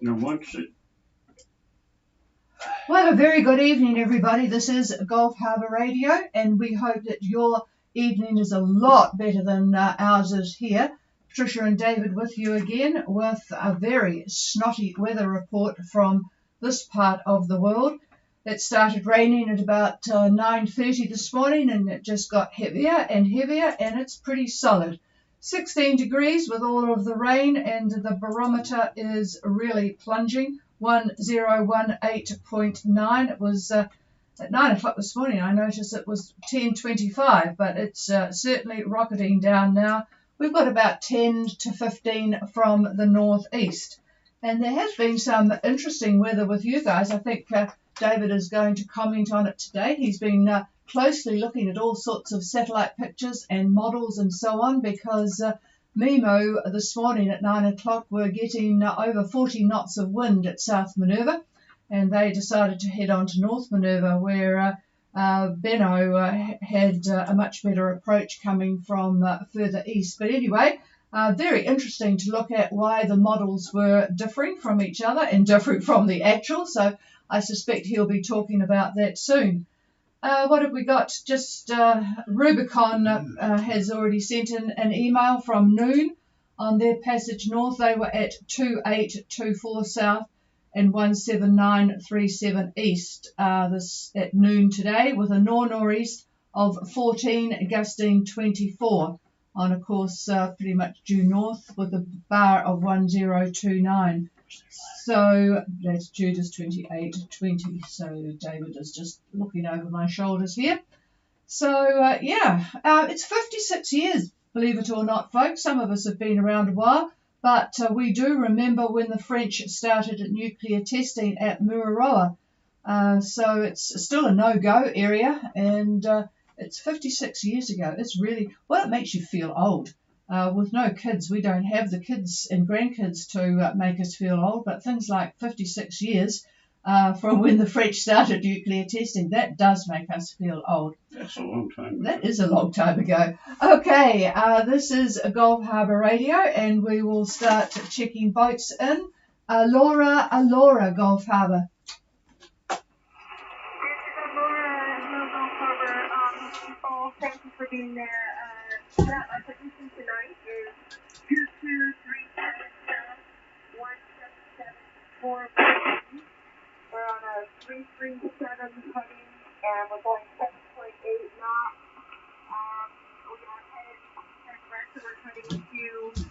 No, once it. Well, a very good evening, everybody. This is Gulf Harbour Radio, and we hope that your evening is a lot better than ours is here. Patricia and David with you again with a very snotty weather report from this part of the world. It started raining at about 9:30 this morning, and it just got heavier and heavier, and it's pretty solid. 16 degrees with all of the rain, and the barometer is really plunging. 1018.9. It was at 9 o'clock this morning. I noticed it was 10:25, but it's certainly rocketing down now. We've got about 10 to 15 from the northeast. And there has been some interesting weather with you guys. I think David is going to comment on it today. He's been closely looking at all sorts of satellite pictures and models and so on, because Memo this morning at 9 o'clock were getting over 40 knots of wind at South Minerva, and they decided to head on to North Minerva, where Benno had a much better approach coming from further east. But anyway, very interesting to look at why the models were differing from each other and differing from the actual, so I suspect he'll be talking about that soon. What have we got? Just Rubicon has already sent in an email from noon on their passage north. They were at 2824 south and 17937 east this at noon today, with a northeast of 14 gusting 24 on a course pretty much due north, with a bar of 1029. So that's Judah's 28:20. So David is just looking over my shoulders here. So it's 56 years, believe it or not, folks. Some of us have been around a while, but we do remember when the French started nuclear testing at Mururoa. So it's still a no-go area, and it's 56 years ago. It's really, well, it makes you feel old. With no kids, we don't have the kids and grandkids to make us feel old, but things like 56 years from when the French started nuclear testing, that does make us feel old. That's a long time ago. That is a long time ago. Okay, this is Gulf Harbour Radio, and we will start checking boats in. Alora, Gulf Harbour. This is Alora, Gulf Harbour. People, thank you for being there. Our position tonight is 223 We're on a 337 heading, and we're going 7.8 knots. We are headed west, so we're heading to 92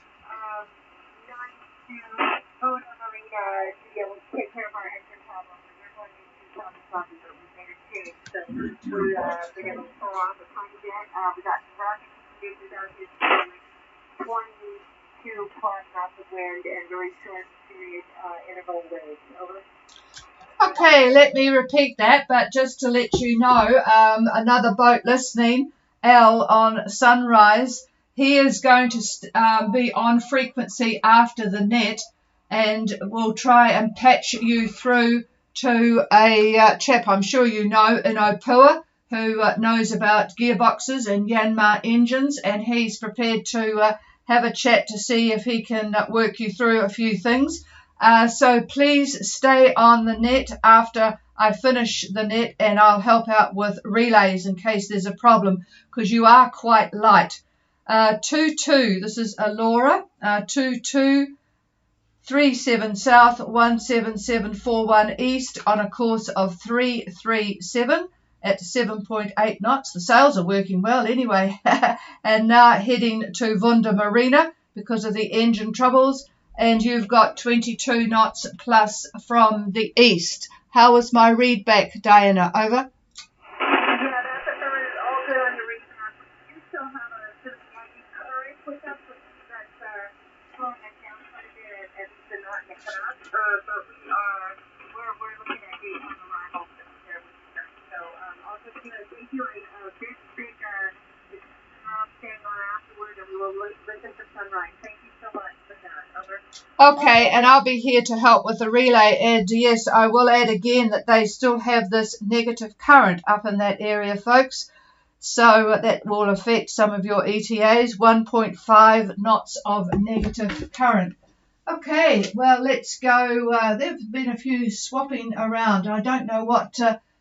Boda Marina to be able to take care of our engine problem. We're going into some problems, but we made a change, so we're going to pull off a tiny bit. We got rocky conditions out here, 22 plus knots of wind and very short period interval waves. Over. Okay, let me repeat that, but just to let you know, another boat listening, Al on Sunrise, he is going to be on frequency after the net, and we'll try and patch you through to a chap I'm sure you know in Opua, who knows about gearboxes and Yanmar engines, and he's prepared to have a chat to see if he can work you through a few things. So please stay on the net after I finish the net, and I'll help out with relays in case there's a problem, because you are quite light. 22, this is Alora, 2237 south, 17741 east on a course of 337 at 7.8 knots. The sails are working well anyway, and now heading to Vunda Marina because of the engine troubles. And you've got 22 knots plus from the east. How was my read back, Diana? Over? Yeah, that's all good on the read back. We do still have a bit of lightning current with us, which is that's slowing us down quite a bit at the knot and the canal. But we're looking at the on arrival there with you guys. So I'll just give you a big staying on afterward, and we will listen to sunrise. Thank you so much for that. Over. Okay, and I'll be here to help with the relay. And yes, I will add again that they still have this negative current up in that area, folks. So that will affect some of your ETAs, 1.5 knots of negative current. Okay, well, let's go. There have been a few swapping around. I don't know what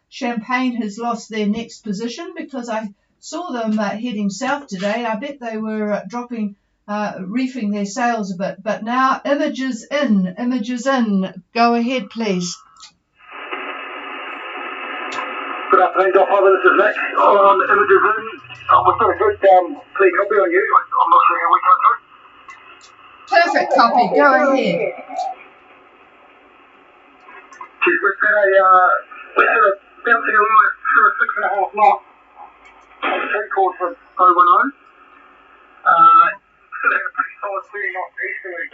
Champagne has lost their next position because I saw them heading south today. I bet they were reefing their sails a bit. But now, images in. Go ahead, please. Good afternoon, Doc Harbour. This is Nick on Images In. We've got a good clear copy on you. I'm not sure how we come through. Perfect copy. Go ahead. Geez, we've got we're sort of bouncing along at sort of 6.5 knots. True course for 010. Still had a pretty solid 30 knots easterly.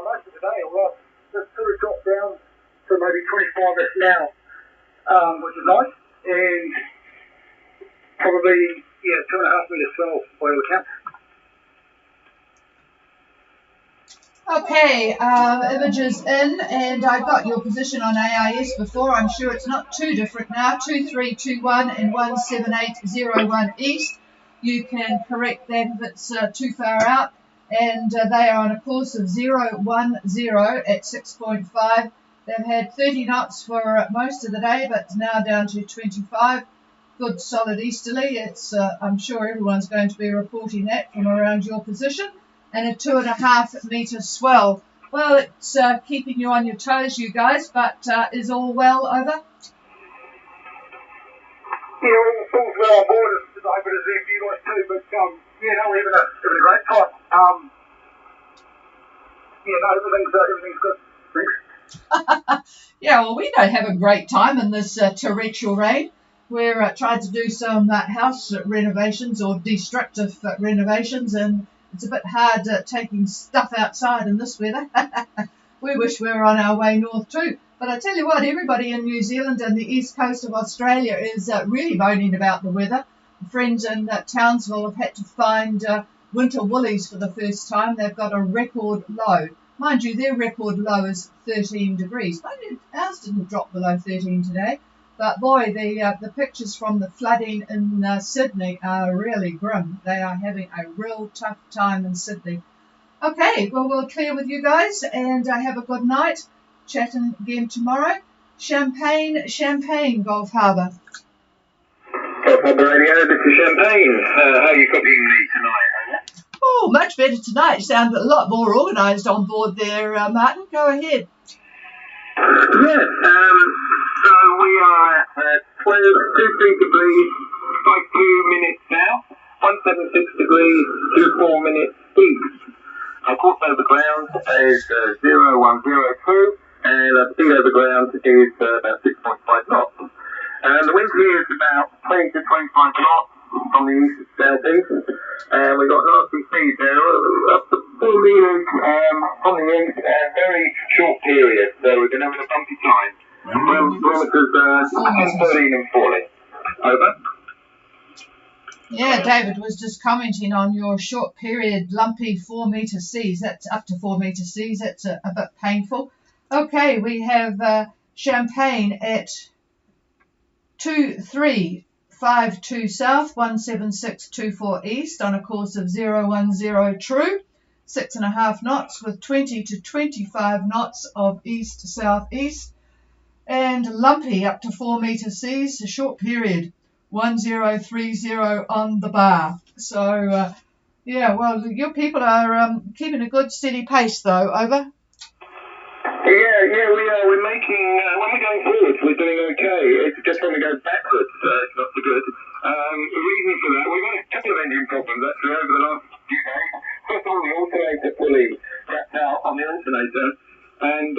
Most of the day, although it's sort of dropped down to maybe 25-ish now, which is nice. And probably, 2.5 metres swell by all accounts. Okay, images in, and I got your position on AIS before. I'm sure it's not too different now. 2321 and 17801 east. You can correct that if it's too far out. And they are on a course of 010 at 6.5. They've had 30 knots for most of the day, but now down to 25. Good solid easterly. It's I'm sure everyone's going to be reporting that from around your position. And a 2.5 metre swell. Well, it's keeping you on your toes, you guys, but is all well over? Yeah, all's well on board. I hope it is there for you guys too. But we're having a great time. Everything's good. Thanks. Yeah, well, we don't have a great time in this torrential rain. We're trying to do some house renovations or destructive renovations, and it's a bit hard taking stuff outside in this weather. We wish we were on our way north too. But I tell you what, everybody in New Zealand and the east coast of Australia is really moaning about the weather. Friends in Townsville have had to find winter woolies for the first time. They've got a record low. Mind you, their record low is 13 degrees. Ours didn't drop below 13 today. But boy, the pictures from the flooding in Sydney are really grim. They are having a real tough time in Sydney. Okay, well, we'll clear with you guys and have a good night. Chatting again tomorrow. Champagne, Gulf Harbour. Gulf Harbour Radio, this is Champagne. How are you copying me tonight? Oh, much better tonight. You sound a lot more organised on board there, Martin. Go ahead. Yes, so we are at 23 degrees, 52 minutes now, 176 degrees, 24 minutes east. Our course over ground is 0102, and our speed over ground is about 6.5 knots. And the wind here is about 20 to 25 knots from the east to southeast, and we've got nasty speed there, up to 4 metres from the east, and very short period, so we're going to have a bumpy time. Kilometres 13 and falling. Over. Yeah, David was just commenting on your short period lumpy 4 metre seas. That's up to 4 metre seas. That's a bit painful. Okay, we have Champagne at 2352 south, 17624 east on a course of 010 true, 6.5 knots with 20 to 25 knots of east-southeast. And lumpy up to 4 metre seas, a short period, 1030 on the bar. So, well, your people are keeping a good steady pace, though. Over. Yeah, we are. We're making, when we're going forwards, we're doing okay. It's just when we go backwards, it's not so good. The reason for that, we've had a couple of engine problems, actually, over the last few days. First of all, the alternator pulley wrapped out on the alternator, and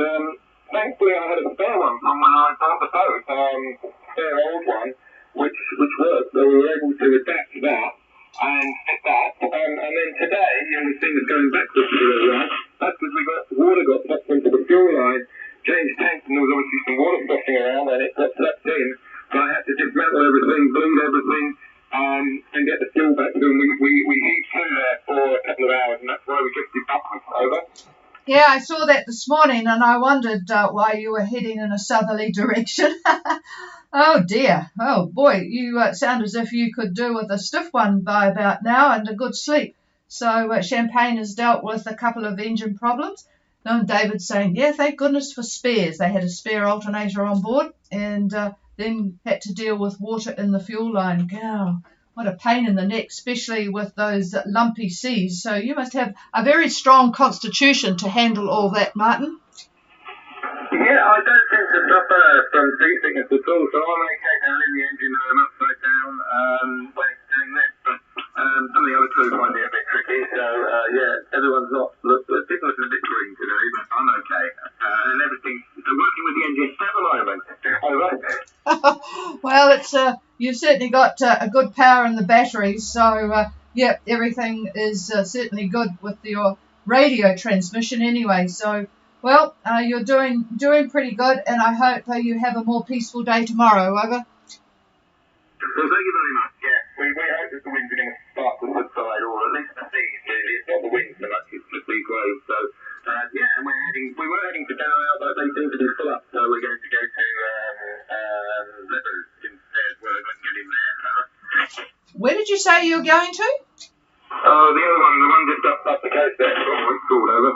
thankfully I had a spare one from when I bought the boat, spare old one, which worked, so we were able to adapt to that and fit that. And then today, we see us going backwards a little while. That's because water got sucked into the fuel line, changed tanks, and there was obviously some water sloshing around, and it got sucked in. So I had to dismantle everything, bleed everything, and get the fuel back to them. We heaved through there for a couple of hours, and that's why we drifted backwards. Over. Yeah, I saw that this morning, and I wondered why you were heading in a southerly direction. Oh dear. Oh boy, you sound as if you could do with a stiff one by about now and a good sleep. So Champagne has dealt with a couple of engine problems. And David's saying, yeah, thank goodness for spares. They had a spare alternator on board and then had to deal with water in the fuel line. Wow, what a pain in the neck, especially with those lumpy seas. So you must have a very strong constitution to handle all that, Martin. Yeah, I don't tend to suffer from seasickness at all, so I'm okay down in the engine room, upside down, when it's doing this. But some of the other crew find it a bit tricky, so yeah, everyone's not, people are a bit green today, but I'm okay. And everything's working with the engine at the moment. Over. Well, you've certainly got a good power in the batteries, so yeah, everything is certainly good with your radio transmission anyway. So, well, you're doing pretty good, and I hope you have a more peaceful day tomorrow. Over. Well, thank you very much. Yeah, we hope that the wind's going to start to subside, or at least the seas. It's not the wind so much; it's the sea waves. So, yeah, and we were heading to Delaware, but they seem to be full up, so we're going to go to Rivers instead. We're going to get in there. Where did you say you were going to? Oh, the one just up the coast there. Oh, it's called over.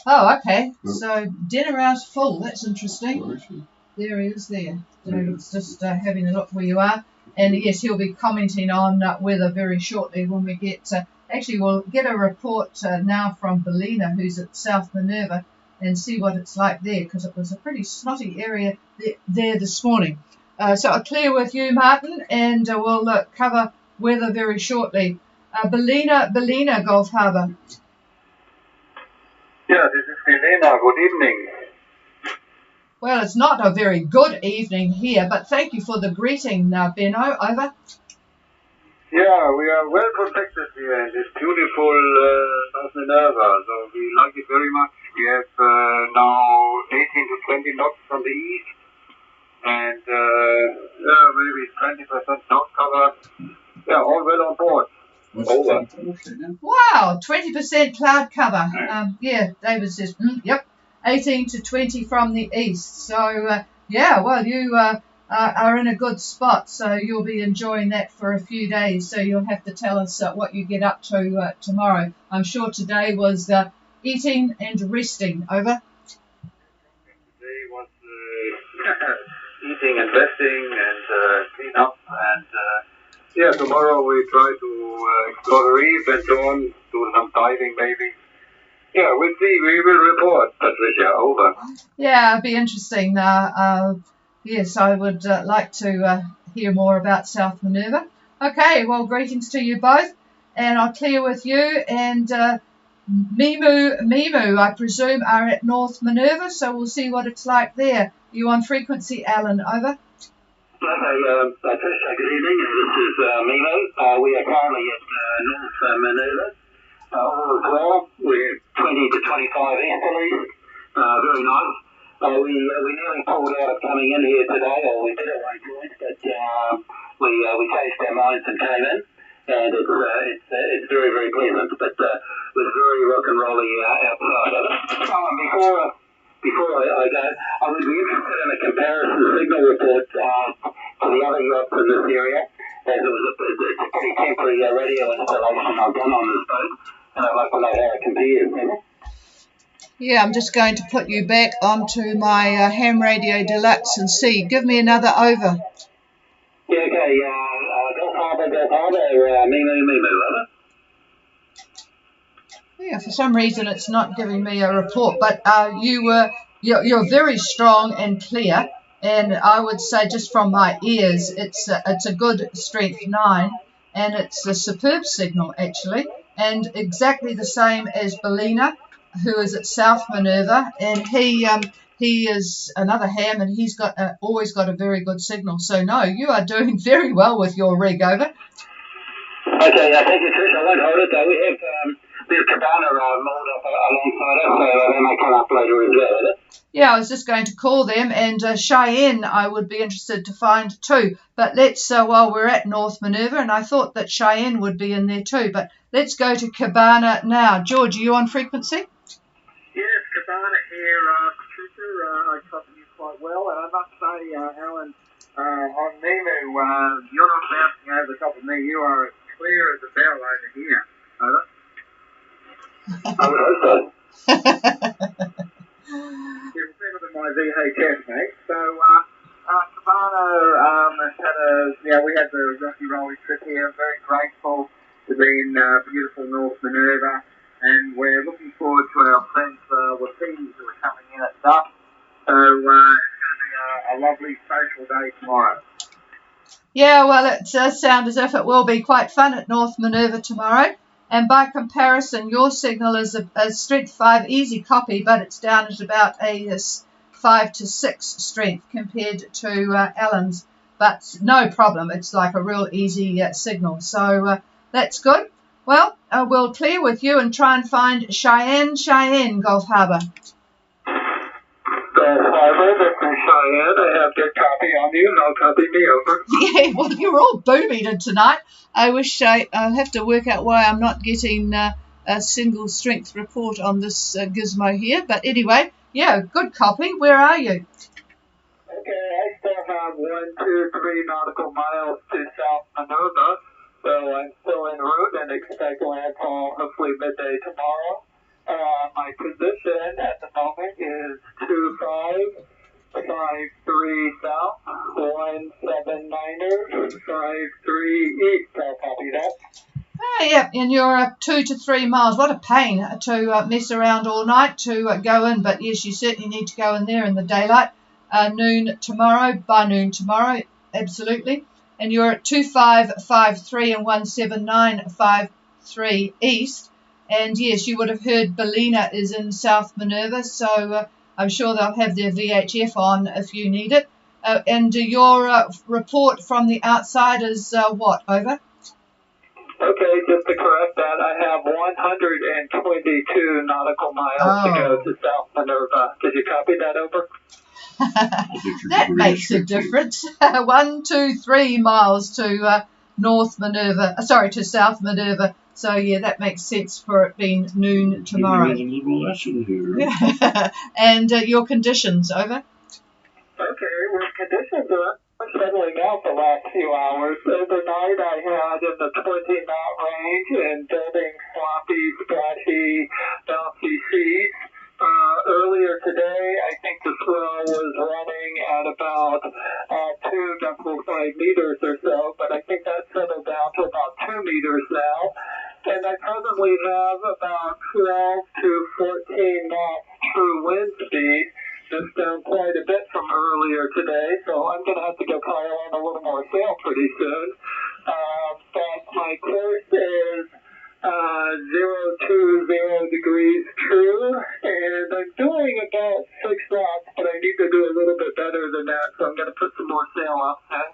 Oh, okay. So dinner hour's full. That's interesting. There he is there. David's just having a look where you are. And yes, he'll be commenting on weather very shortly when we get... actually, we'll get a report now from Bellina, who's at South Minerva, and see what it's like there, because it was a pretty snotty area there this morning. So I'll clear with you, Martin, and we'll cover weather very shortly. Bellina, Gulf Harbour. Yeah, this is Bellina. Good evening. Well, it's not a very good evening here, but thank you for the greeting, Benno. Over. Yeah, we are well protected here in this beautiful South Minerva, so we like it very much. We have now 18 to 20 knots from the east, and maybe 20% knot cover. Yeah, all well on board. Over. Wow, 20% cloud cover. Yeah, David says, yep, 18 to 20 from the east. So, yeah, well, you are in a good spot, so you'll be enjoying that for a few days. So you'll have to tell us what you get up to tomorrow. I'm sure today was eating and resting. Over. Today was eating and resting and clean up and... yeah, tomorrow we try to explore the reef and so on, do some diving maybe. Yeah, we'll see. We will report, Patricia. Over. Yeah, it'd be interesting. Yes, I would like to hear more about South Minerva. Okay, well, greetings to you both, and I'll clear with you. And Mimu, I presume, are at North Minerva, so we'll see what it's like there. You on frequency, Alan? Over. Okay, Patricia, good evening. This is Mimo. We are currently at North Minerva. All is well. We're 20 to 25 easterlies. Very nice. We nearly pulled out of coming in here today, or we did at one point, but we changed our minds and came in, and it's very, very pleasant, but we're very rock and rolly outside. Before I go, I would be interested in a comparison signal report to the other yachts in this area, as it's a pretty temporary radio installation I've done on this boat, and I'd like to know how it compares. Yeah, I'm just going to put you back onto my ham radio deluxe and see. Give me another over. Yeah, okay, Gulf Harbour, Mimu, over. Yeah, for some reason it's not giving me a report, but you're very strong and clear, and I would say just from my ears it's a good strength 9, and it's a superb signal actually, and exactly the same as Bellina, who is at South Minerva, and he is another ham, and he's got always got a very good signal. So no, you are doing very well with your rig. Over. Okay, thank you, Trish. I won't hold it though. We have Cabana moored up alongside us, so they may come up later as well. Yeah, I was just going to call them, and Cheyenne I would be interested to find too. But let's, while we're at North Minerva, and I thought that Cheyenne would be in there too, but let's go to Cabana now. George, are you on frequency? Yes, Cabana here, Patricia. I copy you quite well, and I must say, Alan, on Mimu, you're not bouncing over the top of me. You are as clear as a bell over here. Over. I would hope so. It's better than my VHS, mate. So, Cabano we had the rocky rolling trip here. I'm very grateful to be in beautiful North Minerva, and we're looking forward to our friends Wapinis who are coming in at dusk. So it's going to be a lovely social day tomorrow. Yeah, well, it does sound as if it will be quite fun at North Minerva tomorrow. And by comparison, your signal is a strength 5 easy copy, but it's down at about a 5 to 6 strength compared to Alan's. But no problem. It's like a real easy signal. So that's good. Well, we'll clear with you and try and find Cheyenne, Gulf Harbour. Gulf Harbour, this is Cheyenne. I have good copy on you, and I'll copy me over. Yeah, well, you're all boom-eated tonight. I wish I'll have to work out why I'm not getting a single strength report on this gizmo here. But anyway, yeah, good copy. Where are you? Okay, I still have 1, 2, 3 nautical miles to South Minerva, so I'm still en route and expect landfall hopefully midday tomorrow. My position at the moment is 2553 south, 179er, 53 east. I'll copy that. Oh, yeah, and you're 2 to 3 miles. What a pain to mess around all night to go in, but yes, you certainly need to go in there in the daylight. By noon tomorrow, absolutely. And you're at 2553 and 17953 east. And yes, you would have heard Bellina is in South Minerva, so I'm sure they'll have their VHF on if you need it. And your report from the outside is what? Over? Okay, just to correct that, I have 122 nautical miles to go to South Minerva. Did you copy that over? That makes a difference. 1, 2, 3 miles to to South Minerva. So yeah, that makes sense for it being noon tomorrow. A little lesson here. And your conditions, over? Okay, well, conditions are settling out the last few hours. Overnight I had in the 20-knot range and building sloppy, splashy, bouncy seas. Earlier today, I think the swell was running at about 2.5 meters or so, but I think that settled down to about 2 meters now. And I presently have about 12 to 14 knots true wind speed. That's down quite a bit from earlier today, so I'm going to have to go pile on a little more sail pretty soon. But my course is 020 degrees true, and I'm doing about 6 knots, but I need to do a little bit better than that, so I'm going to put some more sail up then.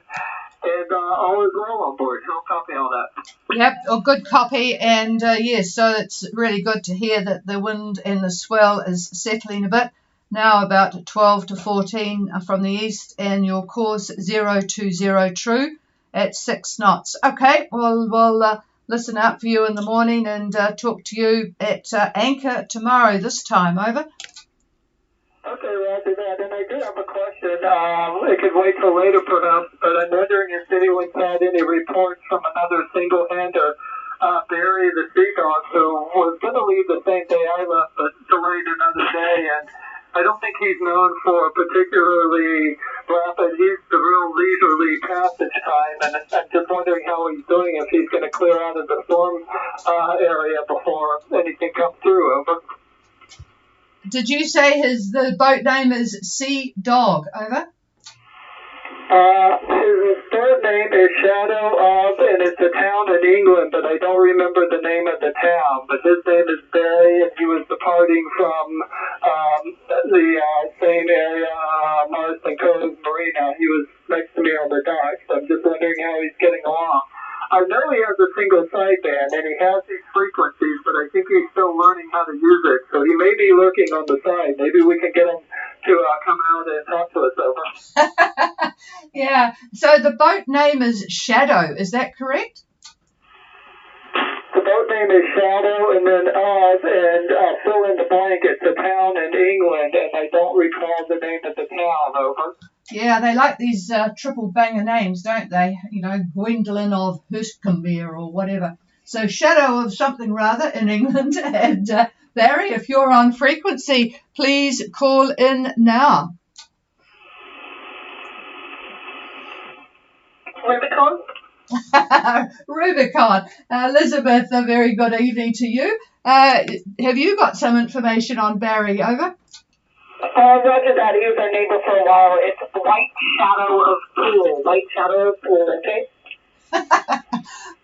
And all is well on board, so I'll copy all that. Yep, good copy, and yes, so it's really good to hear that the wind and the swell is settling a bit. Now about 12 to 14 from the east, and your course 020 true at 6 knots. Okay, well, we'll listen out for you in the morning and talk to you at anchor tomorrow this time. Over. Okay, roger that. And I do have a question. It could wait till later perhaps, but I'm wondering if anyone's had any reports from another single-hander, Barry the Sea Dog, who was going to leave the same day I left, but delayed another day, and I don't think he's known for particularly rapid. He's the real leisurely passage time, and I'm just wondering how he's doing, if he's going to clear out of the storm area before anything comes through. Over. Did you say the boat name is Sea Dog? Over. His third name is Shadow of, and it's a town in England, but I don't remember the name of the town. But his name is Barry, and he was departing from the same area, Marston Cove Marina. He was next to me on the dock, so I'm just wondering how he's getting along. I know he has a single sideband, and he has these frequencies, but I think he's still learning how to use it. So he may be lurking on the side. Maybe we can get him to come out and talk to us. Over. Yeah, so the boat name is Shadow, is that correct? The boat name is Shadow, and then Oz, and fill in the blank. It's a town in England, and I don't recall the name of the town. Over. Yeah, they like these triple banger names, don't they? You know, Gwendolyn of Hurstcombe or whatever. So shadow of something rather in England. And Barry, if you're on frequency, please call in now. Rubicon? Rubicon. Elizabeth, a very good evening to you. Have you got some information on Barry? Over. Roger that. He was our neighbor for a while. It's White Shadow of Pool. White Shadow of Pool, okay?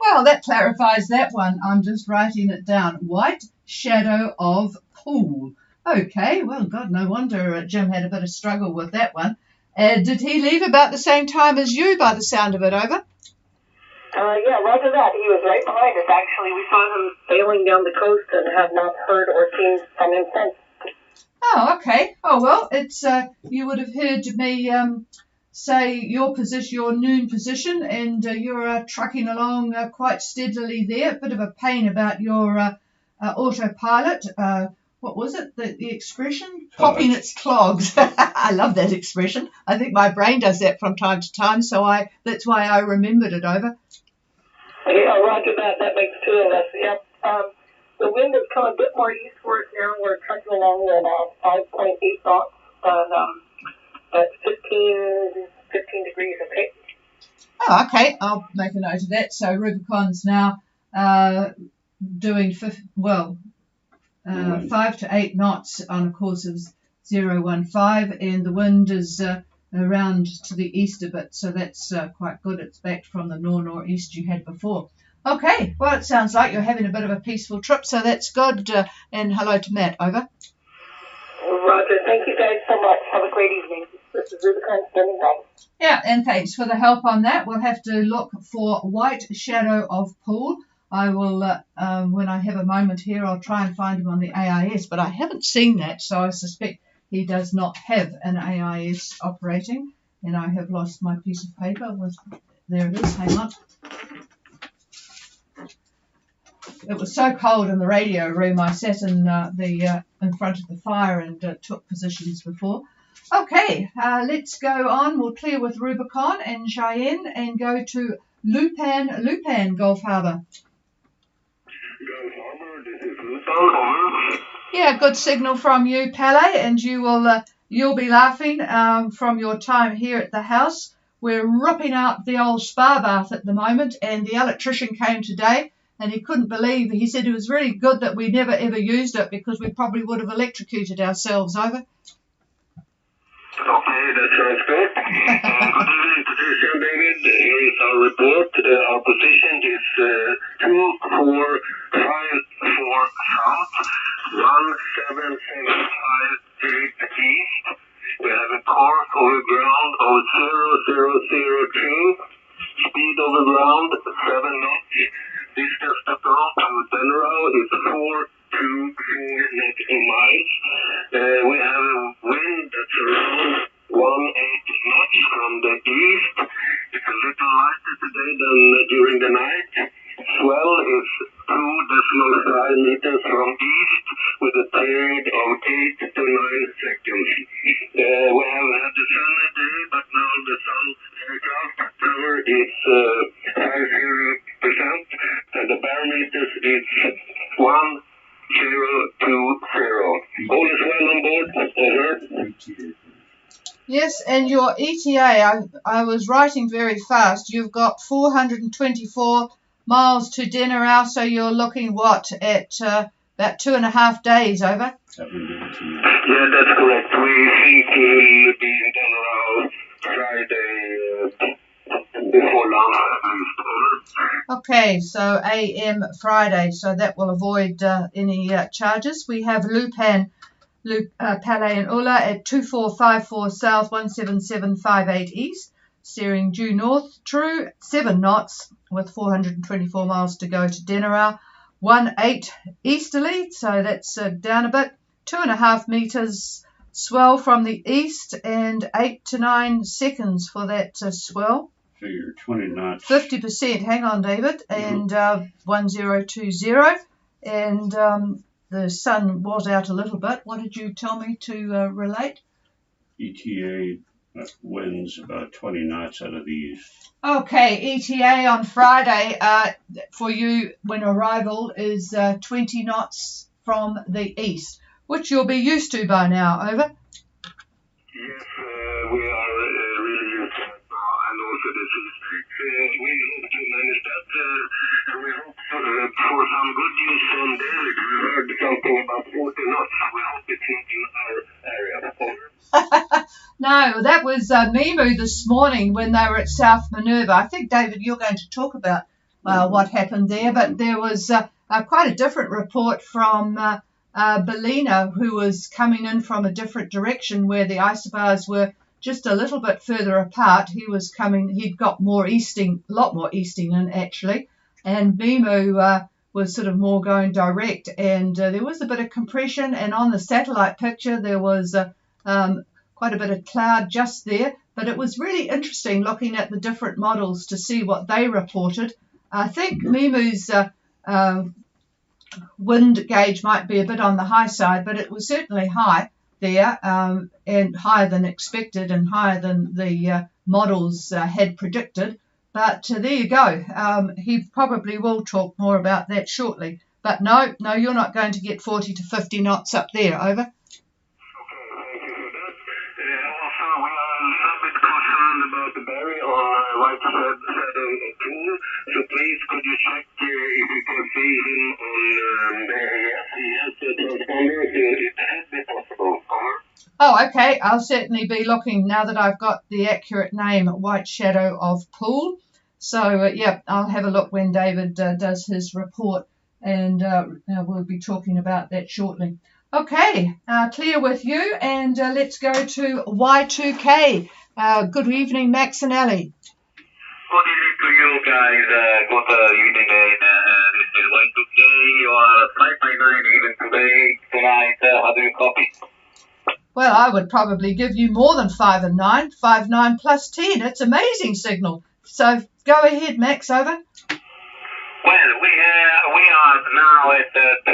Well, that clarifies that one. I'm just writing it down. White Shadow of Pool. Okay, well, God, no wonder Jim had a bit of struggle with that one. Did he leave about the same time as you, by the sound of it? Over. Yeah, roger that. He was right behind us, actually. We saw him sailing down the coast and have not heard or seen from him since. Oh, okay. Oh, well, it's you would have heard me say your position, your noon position, and you're trucking along quite steadily there. A bit of a pain about your autopilot. What was it? The expression? Popping its clogs. I love that expression. I think my brain does that from time to time, so that's why I remembered it. Over. Yeah, roger that. That makes two of us. Yep. The wind has come a bit more eastward now. We're trucking along at 5.8 knots at 15 degrees, okay? Oh, okay. I'll make a note of that. So Rubicon's now doing 5 to 8 knots on a course of 015, and the wind is around to the east a bit, so that's quite good. It's back from the northeast you had before. Okay, well, it sounds like you're having a bit of a peaceful trip, so that's good. And hello to Matt. Over. Roger. Thank you guys so much. Have a great evening. This is Rubicon standing by. Yeah, and thanks for the help on that. We'll have to look for White Shadow of Pool. I will, when I have a moment here, I'll try and find him on the AIS, but I haven't seen that, so I suspect he does not have an AIS operating. And I have lost my piece of paper. There it is. Hang on. It was so cold in the radio room. I sat in in front of the fire and took positions before. Okay, let's go on. We'll clear with Rubicon and Cheyenne and go to Lupan, Gulf Harbour. Gulf Harbour, this is Lupan, over. Yeah, good signal from you, Pele, and you'll be laughing from your time here at the house. We're ripping out the old spa bath at the moment, and the electrician came today. And he couldn't believe, he said it was really good that we never ever used it because we probably would have electrocuted ourselves. Over. Okay, that sounds good. Good evening to you, Sam David. Here is our report. Our position is 2454 south, 1775 east. We have a course over ground of 0002, speed over ground 7 knots. Distance to go to Denarau is 424 nautical miles. We have a wind that's around 18 knots from the east. It's a little lighter today than during the night. Swell is 2.5 meters from east with a period of 8 to 9 seconds. We have had a sunny day, but now the sun's aircraft cover is 50%, and the barometer is 1020. All is well on board. Over. Yes, and your ETA, I was writing very fast. You've got 424 miles to Denarau, so you're looking, at about 2.5 days. Over. Yeah, that's correct. We think we'll be in Denarau Friday before long, at least. Okay, so AM Friday, so that will avoid any charges. We have Lupan, Pele and Ulla at 2454 south, 17758 east, steering due north, true, 7 knots with 424 miles to go to Denarau, 18 easterly, so that's down a bit, 2.5 meters swell from the east and 8 to 9 seconds for that swell. So you're 20 knots. 50%, hang on, David, and 1020, and the sun was out a little bit. What did you tell me to relate? ETA Winds about 20 knots out of the east. Okay, ETA on Friday for you when arrival is 20 knots from the east, which you'll be used to by now. Over. Yes, we are really used to it now, and also the seaspeed. We hope to manage that, and we hope for some good news from David. We heard something about 40 knots. We hope it's not in our area. Over. No, that was Mimu this morning when they were at South Minerva. I think, David, you're going to talk about what happened there, but there was quite a different report from Bellina, who was coming in from a different direction where the isobars were just a little bit further apart. He'd got more easting, a lot more easting in actually, and Mimu was sort of more going direct, and there was a bit of compression, and on the satellite picture there was quite a bit of cloud just there, but it was really interesting looking at the different models to see what they reported. I think Mimu's wind gauge might be a bit on the high side, but it was certainly high there, and higher than expected and higher than the models had predicted. But there you go. He probably will talk more about that shortly. But no, you're not going to get 40 to 50 knots up there. Over. About the berry on White Shadow Pool, so please could you check if you can see him on the AIS? He has a transponder, so it has been possible. Over. Oh, okay. I'll certainly be looking now that I've got the accurate name, White Shadow of Pool. So, yeah, I'll have a look when David does his report, and we'll be talking about that shortly. Okay, clear with you, and let's go to Y2K. Good evening, Max and Ali. Good evening to you guys. Good evening. This is Y2K. You are 559 even tonight. How do you copy? Well, I would probably give you more than 5 and 9. 5, 9 plus 10. It's amazing signal. So go ahead, Max. Over. Well, we are now at 2559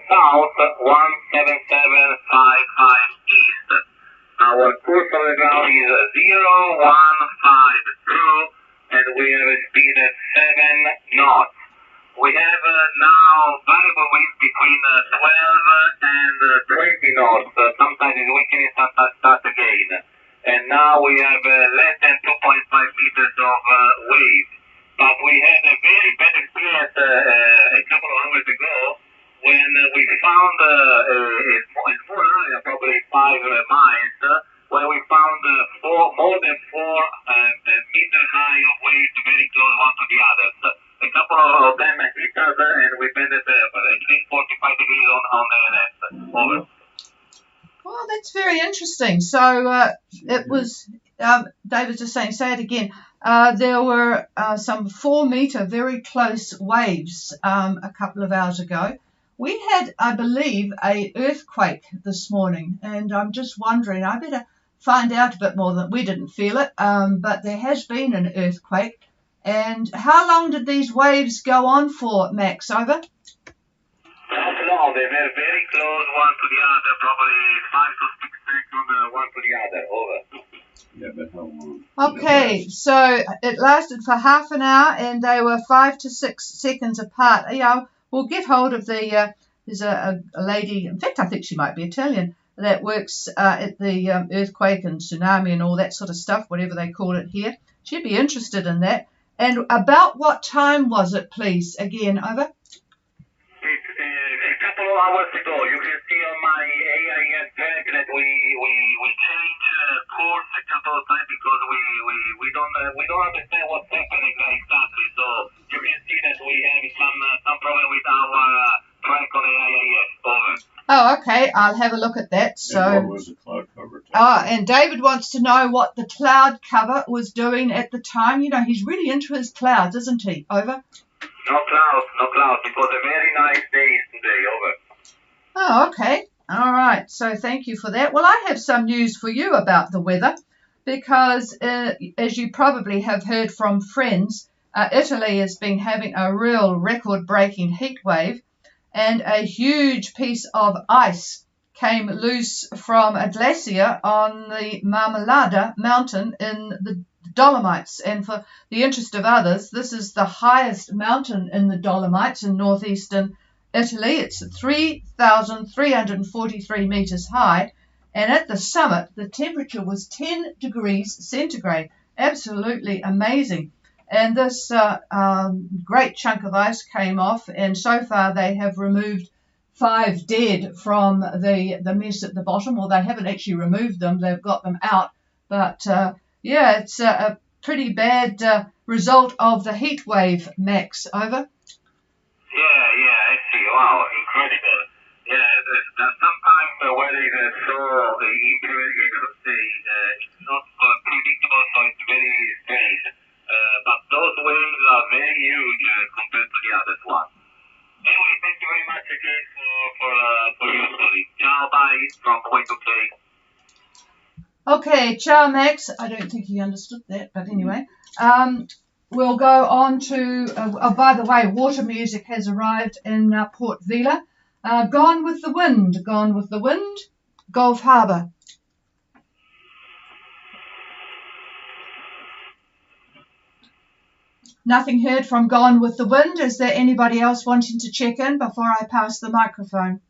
south, 17755 east. Our course on the ground is 0150, and we have a speed at 7 knots. We have now variable winds between 12 and 20 knots. Sometimes it's weakening, sometimes starts again. And now we have less than 2.5 meters of wave. But we had a very bad experience a couple of hours ago when we found a small area, probably 5 miles, where we found more than 4 meter high of waves very close one to the others. A couple of them at each other, and we bent at least 45 degrees on the left. Over. Well, that's very interesting. So it was, David's just saying, say it again. There were some 4 meter very close waves a couple of hours ago. We had, I believe, an earthquake this morning, and I'm just wondering, I better find out a bit more. That we didn't feel it, but there has been an earthquake. And how long did these waves go on for, Max? Over. Not long. They were very close one to the other, probably 5 to 6 seconds one to the other. Over. Yeah, but how long? Okay, so it lasted for half an hour, and they were 5 to 6 seconds apart. Yeah, we'll get hold of the. There's a lady. In fact, I think she might be Italian. That works at the earthquake and tsunami and all that sort of stuff, whatever they call it here. She'd be interested in that. And about what time was it, please? Again, over. It's a couple of hours ago. You can see on my AIS track that we changed course a couple of times because we don't understand what's happening exactly. So you can see that we have some problem with our track on AIS. Over. Oh, okay. I'll have a look at that. So. And what was the cloud cover? And David wants to know what the cloud cover was doing at the time. You know, he's really into his clouds, isn't he? Over. No clouds. It was a very nice day today. Over. Oh, okay. All right. So thank you for that. Well, I have some news for you about the weather because, as you probably have heard from friends, Italy has been having a real record-breaking heat wave, and a huge piece of ice came loose from a glacier on the Marmolada mountain in the Dolomites. And for the interest of others, this is the highest mountain in the Dolomites in northeastern Italy. It's 3,343 meters high, and at the summit the temperature was 10 degrees centigrade. Absolutely amazing. And this great chunk of ice came off, and so far they have removed 5 dead from the mess at the bottom. Well, they haven't actually removed them, they've got them out. But yeah, it's a pretty bad result of the heat wave, Max. Over. Yeah, I see. Wow, incredible. Yeah, sometimes the weather is so it's not predictable, so it's very strange. But those waves are very huge compared to the other ones. Anyway, thank you very much again for your story. Ciao, bye from Point OK. Okay, ciao, Max. I don't think he understood that, but anyway. We'll go on to, by the way, Water Music has arrived in Port Vila. Gone with the Wind, Gone with the Wind, Gulf Harbour. Nothing heard from Gone with the Wind. Is there anybody else wanting to check in before I pass the microphone?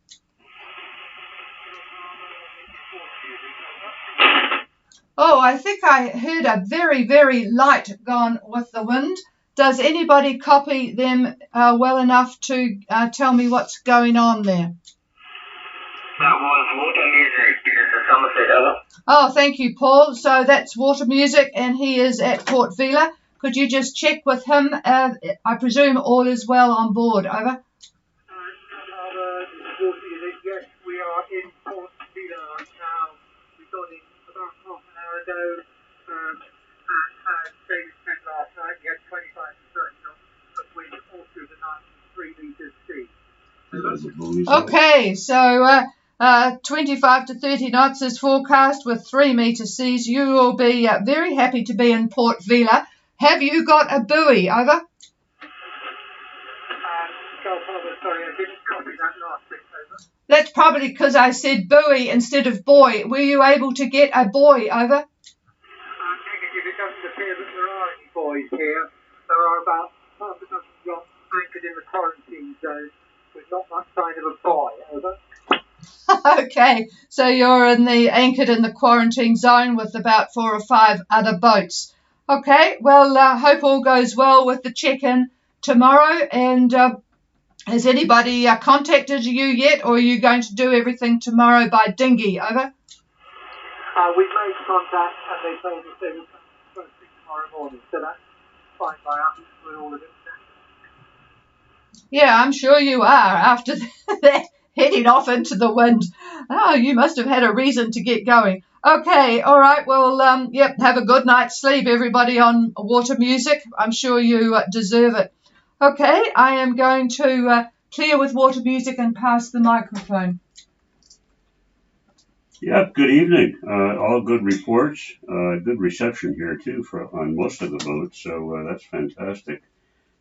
Oh, I think I heard a very, very light Gone with the Wind. Does anybody copy them well enough to tell me what's going on there? That was Water Music. This is Somerset, over. Oh, thank you, Paul. So that's Water Music, and he is at Port Vila. Could you just check with him? I presume all is well on board. Over. Yes, we are in Port Vila right now. We got in about half an hour ago. And same as 10 last night. We had 25 to 30 knots of wind all through the night, 3 meters sea. Okay, so 25 to 30 knots is forecast with 3 meter seas. You will be very happy to be in Port Vila. Have you got a buoy? Over. Sorry, I didn't copy that last bit. Over. That's probably because I said buoy instead of buoy. Were you able to get a buoy? Over. Negative. It doesn't appear that there are any buoys here. There are about half a dozen yachts anchored in the quarantine zone with not much sign of a buoy. Over. Okay, so you're anchored in the quarantine zone with about 4 or 5 other boats. Okay, well, hope all goes well with the check-in tomorrow. And has anybody contacted you yet, or are you going to do everything tomorrow by dinghy? Over. We've made contact, and they told us they will come first thing tomorrow morning. So that's fine by us. We're all a bit sad. Yeah, I'm sure you are after that. Heading off into the wind. Oh, you must have had a reason to get going. Okay, all right. Well, yep, have a good night's sleep, everybody on Water Music. I'm sure you deserve it. Okay, I am going to clear with Water Music and pass the microphone. Yep, good evening. All good reports. Good reception here, too, on most of the boats, so that's fantastic.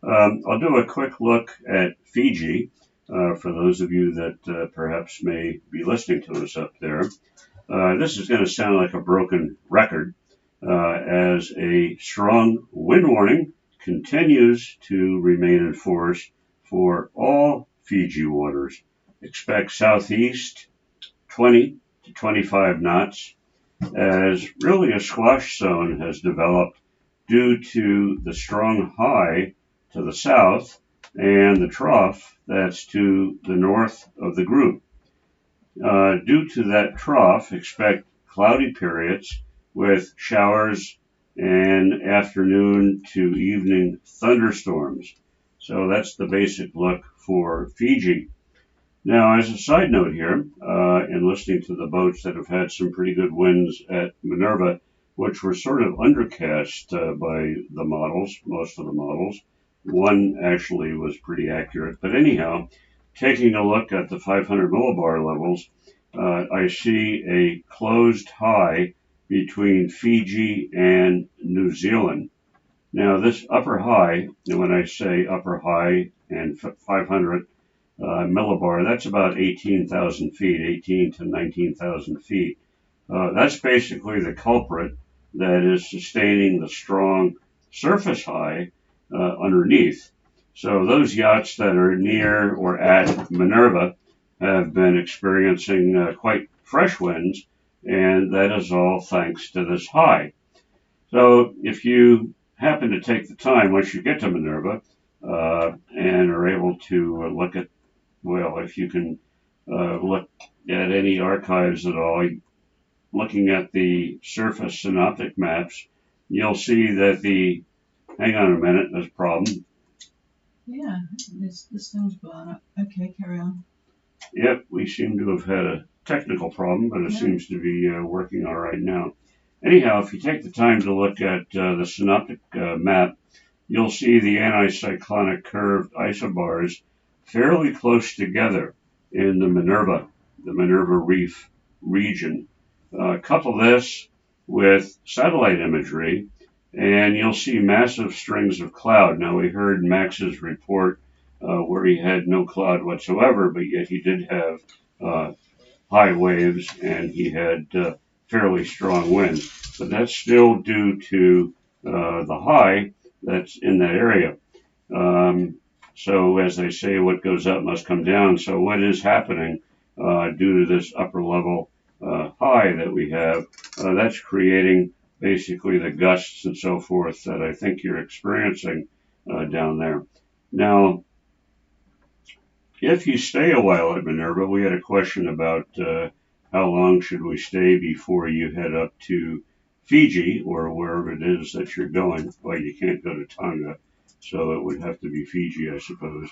I'll do a quick look at Fiji. For those of you that perhaps may be listening to us up there. This is going to sound like a broken record as a strong wind warning continues to remain in force for all Fiji waters. Expect southeast 20 to 25 knots as really a squash zone has developed due to the strong high to the south and the trough that's to the north of the group. Due to that trough, expect cloudy periods with showers and afternoon to evening thunderstorms. So that's the basic look for Fiji. Now, as a side note here, in listening to the boats that have had some pretty good winds at Minerva, which were sort of undercast by the models, most of the models, one actually was pretty accurate. But anyhow, taking a look at the 500 millibar levels, I see a closed high between Fiji and New Zealand. Now, this upper high, and when I say upper high and 500, millibar. That's about 18,000 feet, 18 to 19,000 feet. That's basically the culprit that is sustaining the strong surface high underneath. So those yachts that are near or at Minerva have been experiencing quite fresh winds, and that is all thanks to this high. So if you happen to take the time once you get to Minerva and are able to look at, well, if you can look at any archives at all, looking at the surface synoptic maps, you'll see that the, hang on a minute, there's a problem. Yeah, this thing's blown up. Okay, carry on. Yep, we seem to have had a technical problem, but it Yeah. seems to be working all right now. Anyhow, if you take the time to look at the synoptic map, you'll see the anticyclonic curved isobars fairly close together in the Minerva Reef region. Couple this with satellite imagery, and you'll see massive strings of cloud. Now, we heard Max's report where he had no cloud whatsoever, but yet he did have high waves and he had fairly strong winds. But that's still due to the high that's in that area. So, as they say, what goes up must come down. So, what is happening due to this upper level high that we have? That's creating basically the gusts and so forth that I think you're experiencing down there. Now, if you stay a while at Minerva, we had a question about how long should we stay before you head up to Fiji or wherever it is that you're going. Well, you can't go to Tonga, so it would have to be Fiji, I suppose.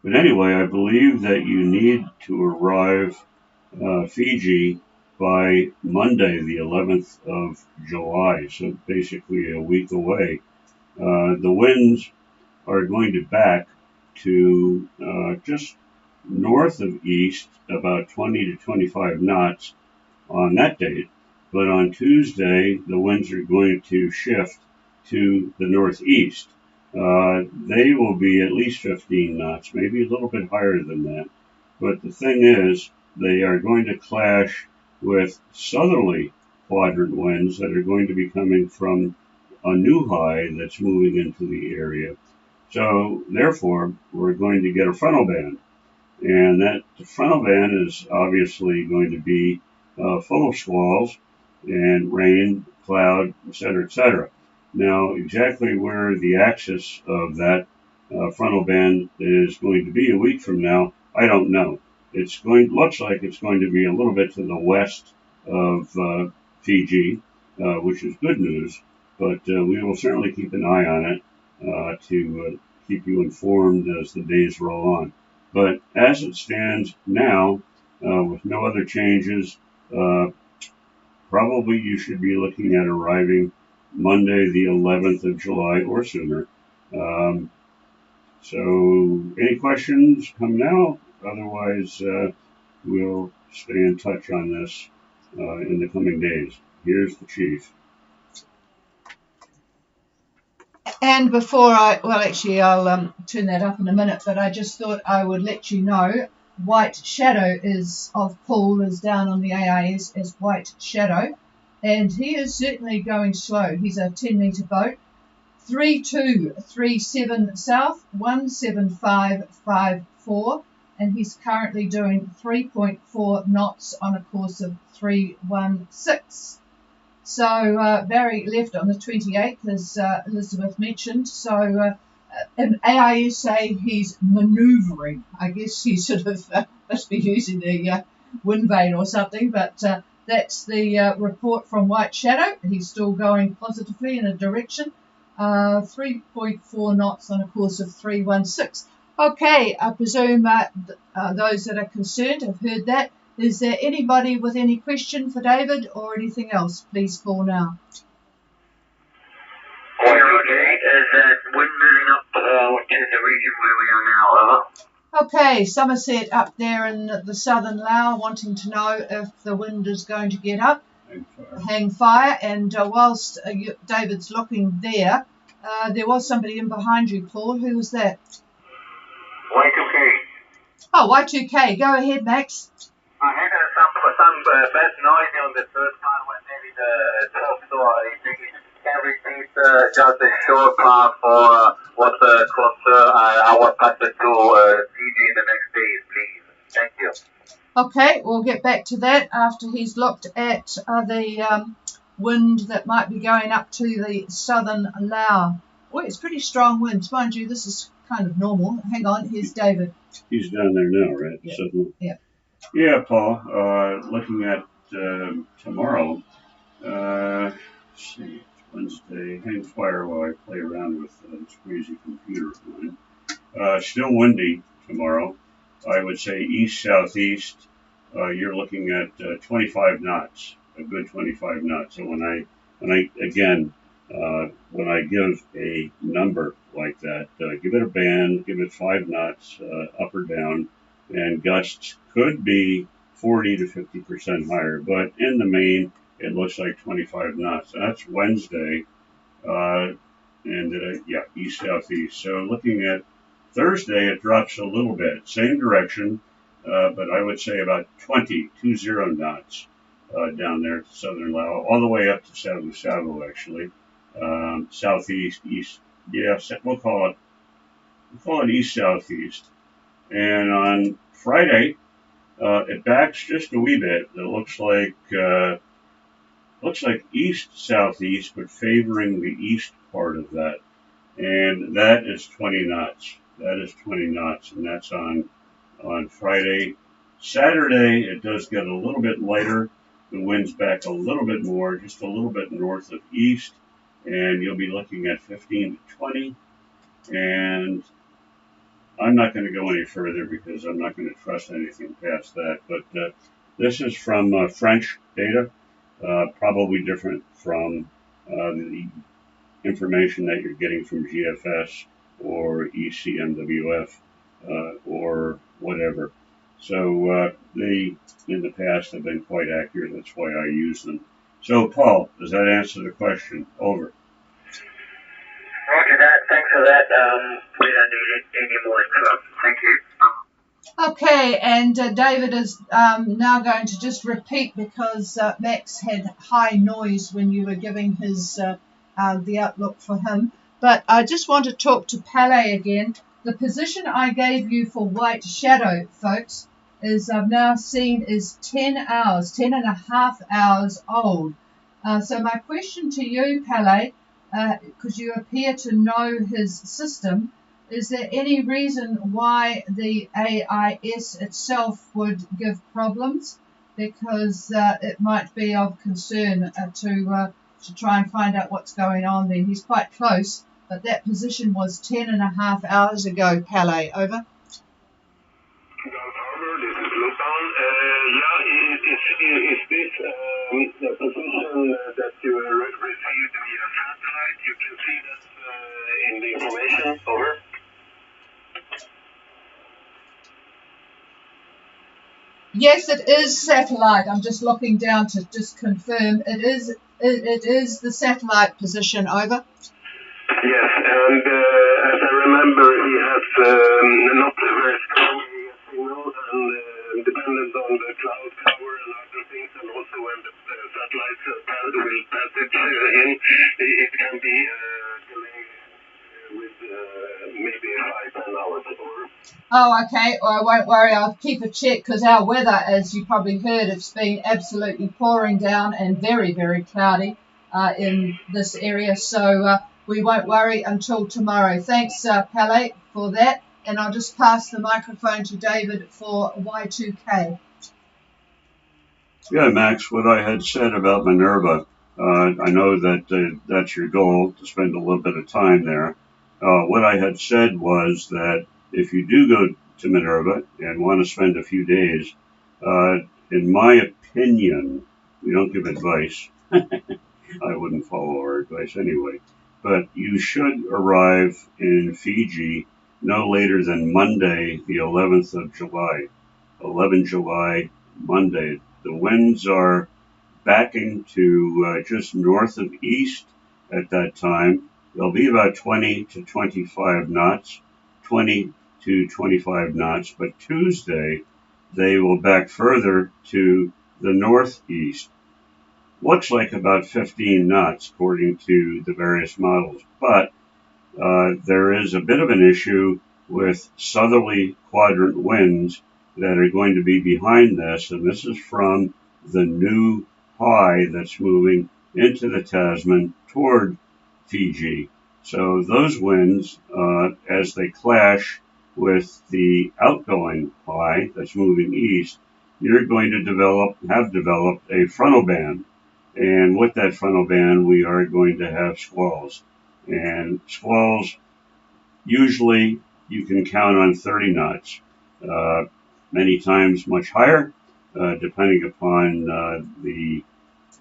But anyway, I believe that you need to arrive Fiji by Monday, the 11th of July, so basically a week away. The winds are going to back to just north of east, about 20 to 25 knots on that date. But on Tuesday, the winds are going to shift to the northeast. They will be at least 15 knots, maybe a little bit higher than that. But the thing is, they are going to clash with southerly quadrant winds that are going to be coming from a new high that's moving into the area. So, therefore, we're going to get a frontal band. And that frontal band is obviously going to be full of squalls and rain, cloud, etc., etc. Now, exactly where the axis of that frontal band is going to be a week from now, I don't know. Looks like it's going to be a little bit to the west of Fiji, which is good news. But we will certainly keep an eye on it to keep you informed as the days roll on. But as it stands now, with no other changes, probably you should be looking at arriving Monday, the 11th of July or sooner. So any questions, come now. Otherwise, we'll stay in touch on this in the coming days. Here's the chief. And before I'll turn that up in a minute, but I just thought I would let you know White Shadow of Paul is down on the AIS as White Shadow, and he is certainly going slow. He's a 10-metre boat, 3237 south, 17554, and he's currently doing 3.4 knots on a course of 316. So Barry left on the 28th, as Elizabeth mentioned. So in AIS say he's manoeuvring. I guess he sort of must be using the wind vane or something. But that's the report from White Shadow. He's still going positively in a direction. 3.4 knots on a course of 316. Okay, I presume those that are concerned have heard that. Is there anybody with any question for David or anything else? Please call now. Roger, is that wind moving up to the region where we are now, over? Okay, Somerset up there in the southern Lao wanting to know if the wind is going to get up, hang fire, and whilst David's looking there, there was somebody in behind you, Paul. Who was that? Waikiki. Oh, Y2K. Go ahead, Max. I heard some bad noise on the first part when maybe the top door. If you can repeat just a short part for what concern our passage to CG in the next days, please. Thank you. Okay, we'll get back to that after he's looked at the wind that might be going up to the southern Lao. Oh, it's pretty strong winds. Mind you, this is kind of normal. Hang on, here's David. He's down there now, right? Yeah. Yeah. Yeah, Paul. Looking at tomorrow. Let's see, it's Wednesday. Hang fire while I play around with this crazy computer of mine. Still windy tomorrow. I would say east-southeast. You're looking at 25 knots, a good 25 knots. So when I give a number like that, give it a band, give it 5 knots up or down, and gusts could be 40 to 50% higher. But in the main, it looks like 25 knots. That's Wednesday, east-southeast. So looking at Thursday, it drops a little bit, same direction, but I would say about 20 knots down there to southern Lao, all the way up to Savu Savu, actually. Southeast, east, yeah, we'll call it east-southeast. And on Friday, it backs just a wee bit. It looks like east-southeast, but favoring the east part of that. And that is 20 knots. That is 20 knots, and that's on Friday. Saturday, it does get a little bit lighter. The wind's back a little bit more, just a little bit north of east, and you'll be looking at 15 to 20. And I'm not going to go any further because I'm not going to trust anything past that. But this is from French data, probably different from the information that you're getting from GFS or ECMWF or whatever. So they, in the past, have been quite accurate. That's why I use them. So, Paul, does that answer the question? Over. Roger that. Thanks for that. We don't need any more info. Thank you. Okay, and David is now going to just repeat because Max had high noise when you were giving his the outlook for him. But I just want to talk to Pele again. The position I gave you for white shadow, folks, is I've now seen is 10 and a half hours old. So my question to you, Pele, because you appear to know his system, is there any reason why the AIS itself would give problems? Because it might be of concern to try and find out what's going on there. He's quite close, but that position was 10 and a half hours ago. Pele, over. Harbour, this is Lupan. Is this the position that you received via satellite? You can see that in the information. Over. Yes, it is satellite. I'm just looking down to just confirm. It is the satellite position. Over. Yes, and as I remember, he has not a very strong signal and dependent on the cloud cover and other things, and also when the satellite will passage in, it can be delayed with maybe 5-10 hours. Over. Oh, okay. Well, I won't worry. I'll keep a check because our weather, as you probably heard, it's been absolutely pouring down and very, very cloudy in this area. So we won't worry until tomorrow. Thanks, Pele, for that. And I'll just pass the microphone to David for Y2K. Yeah, Max, what I had said about Minerva, I know that that's your goal, to spend a little bit of time there. What I had said was that if you do go to Minerva and want to spend a few days, in my opinion, we don't give advice. I wouldn't follow our advice anyway. But you should arrive in Fiji no later than Monday, the 11th of July. 11 July, Monday. The winds are backing to just north of east at that time. They'll be about 20 to 25 knots. 20 to 25 knots, but Tuesday they will back further to the northeast. Looks like about 15 knots according to the various models, but there is a bit of an issue with southerly quadrant winds that are going to be behind this, and this is from the new high that's moving into the Tasman toward Fiji. So those winds, as they clash with the outgoing high that's moving east, you're going to have developed a frontal band. And with that frontal band, we are going to have squalls. And squalls, usually you can count on 30 knots, many times much higher, depending upon the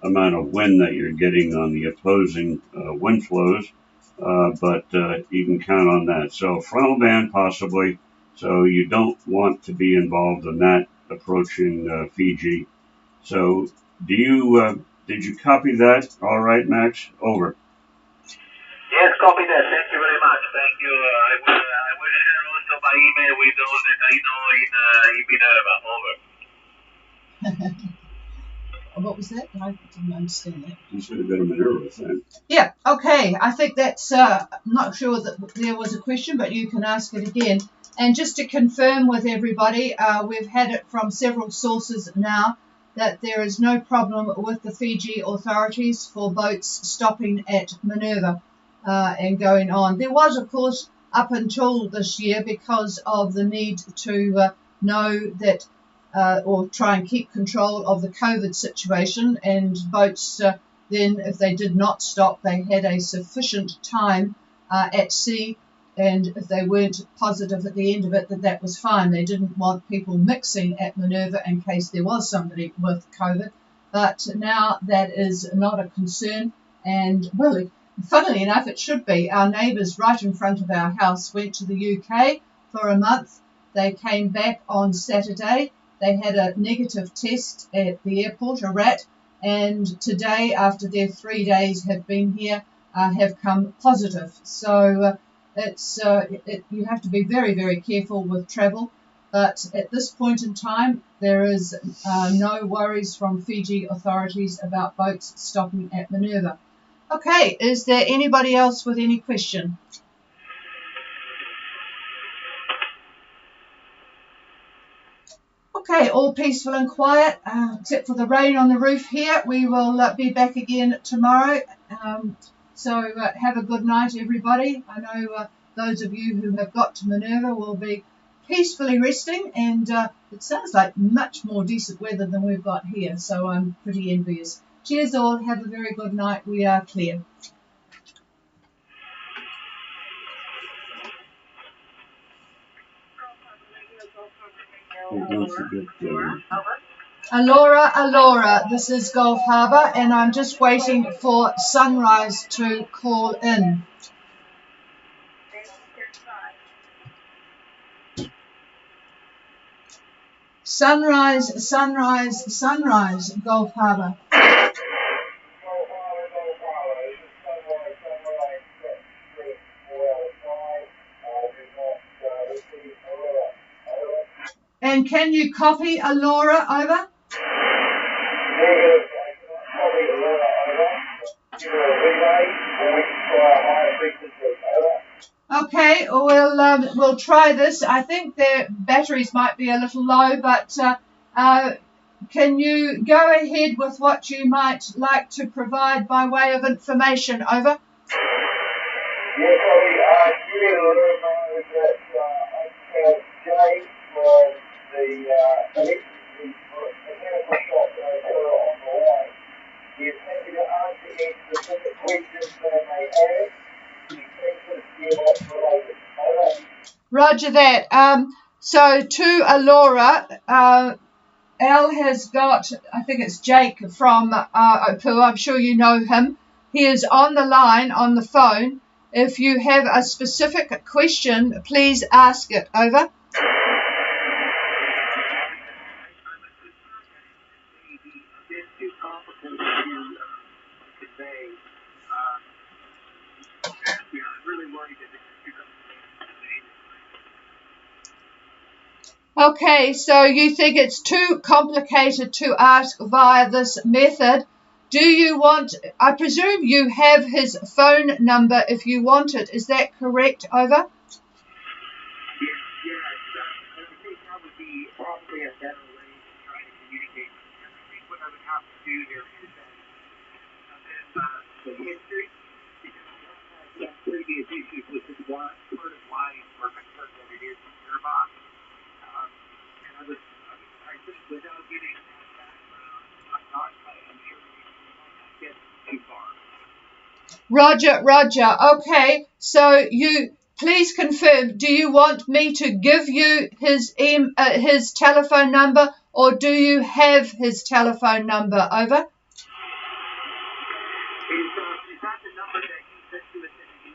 amount of wind that you're getting on the opposing wind flows, but you can count on that. So frontal band possibly, so you don't want to be involved in that approaching Fiji. So did you copy that? All right, Max, over. Yes, copy that. Thank you very much. Thank you. I will share also my email with those that I know in Minerva. Over. What was that? I didn't understand that. You should have been a Minerva fan. Yeah, okay. I think that's, I'm not sure that there was a question, but you can ask it again. And just to confirm with everybody, we've had it from several sources now that there is no problem with the Fiji authorities for boats stopping at Minerva and going on. There was, of course, up until this year, because of the need to know that or try and keep control of the COVID situation, and boats then, if they did not stop, they had a sufficient time at sea, and if they weren't positive at the end of it, that was fine. They didn't want people mixing at Minerva in case there was somebody with COVID, but now that is not a concern, and well, funnily enough, it should be. Our neighbours right in front of our house went to the UK for a month. They came back on Saturday. They had a negative test at the airport, a rat, and today, after their 3 days have been here, have come positive. So you have to be very, very careful with travel. But at this point in time, there is no worries from Fiji authorities about boats stopping at Minerva. Okay, is there anybody else with any question? Okay, all peaceful and quiet, except for the rain on the roof here. We will be back again tomorrow. So have a good night, everybody. I know those of you who have got to Minerva will be peacefully resting, and it sounds like much more decent weather than we've got here, so I'm pretty envious. Cheers all, have a very good night. We are clear. Don't forget Alora, Alora, this is Gulf Harbour, and I'm just waiting for Sunrise to call in. Sunrise, Sunrise, Sunrise, Gulf Harbour. And can you copy Alora over? Okay, we'll try this. I think their batteries might be a little low, but can you go ahead with what you might like to provide by way of information? Over. Roger that. So to Alora, Al has got, I think it's Jake from who I'm sure you know him. He is on the line on the phone. If you have a specific question, please ask it. Over. Okay, so you think it's too complicated to ask via this method. Do you want, I presume you have his phone number if you want it. Is that correct, over? Yes, I think that would be probably a better way to try to communicate. And I think what I would have to do here is the history, because we have had some previous issues with this one, part of why we're concerned that it is in your box. And I think without getting that background, I'm sure we might not get too far. Roger. Okay, so you please confirm, do you want me to give you his telephone number, or do you have his telephone number, over? Is that the number that you sent to us in the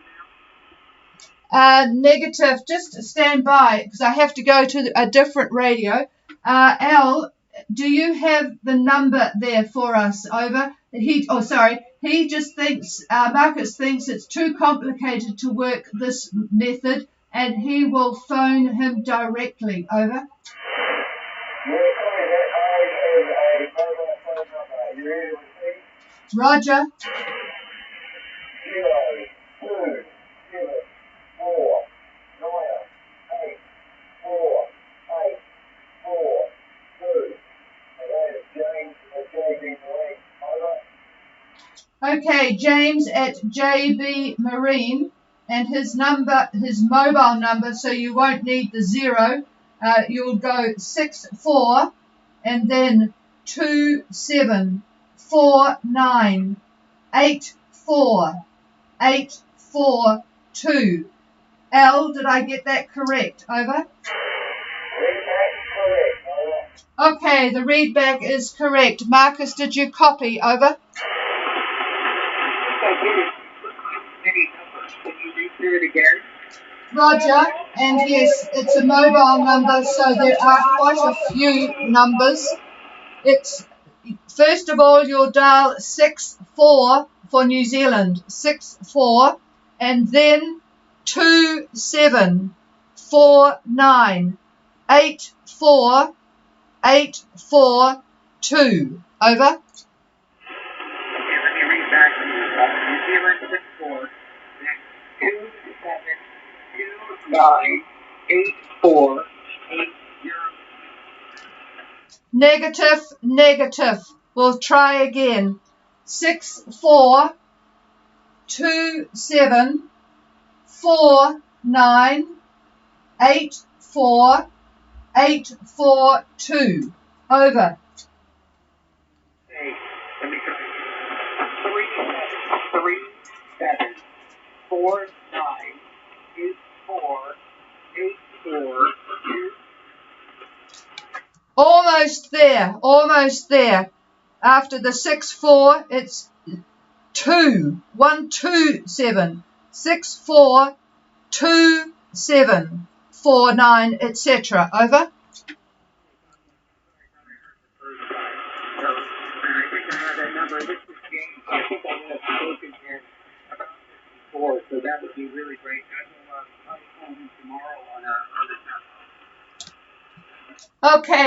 email? Negative. Just stand by because I have to go to a different radio. Al, do you have the number there for us, over? He just thinks, Marcus thinks it's too complicated to work this method, and he will phone him directly, over. Roger. Okay, James at JB Marine, and his mobile number, so you won't need the 0. You'll go 64 and then 274984 84842. Al, did I get that correct, over? Okay, the readback is correct. Marcus, did you copy, over? Roger, and yes, it's a mobile number, so there are quite a few numbers. It's, first of all, you'll dial 64 for New Zealand, 64, and then 274984842. Over. Okay, let me read back to you. New Zealand 64, then 2729848. Negative. We'll try again. 6427498442. Over. Okay, let me try. 3749848442. Almost there. After the 64, it's 127 642749, etc. Over. So that would be really great. I will probably call him tomorrow on the test. Okay.